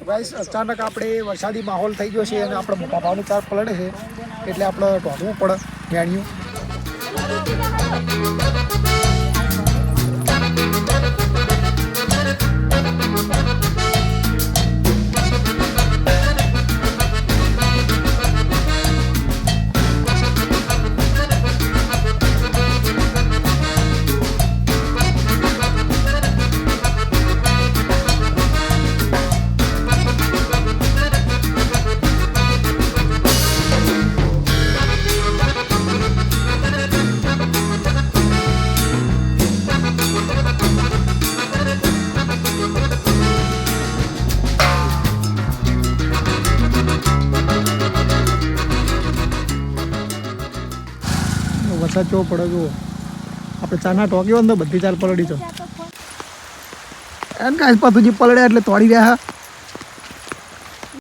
Guys અચાનક આપણે વરસાદી માહોલ થઈ ગયો છે અને આપણે મોટા ભાવની ચાર પલળે છે એટલે આપણે ઢોંધવું પડે ગાડીઓ. વરસાદ કેવો પડે જુઓ. આપણે ચાના ટોક્યો ને બધી ચાર પલળી છો એમ કાંઈ પાછું જે પલળ્યા એટલે તોડી રહ્યા.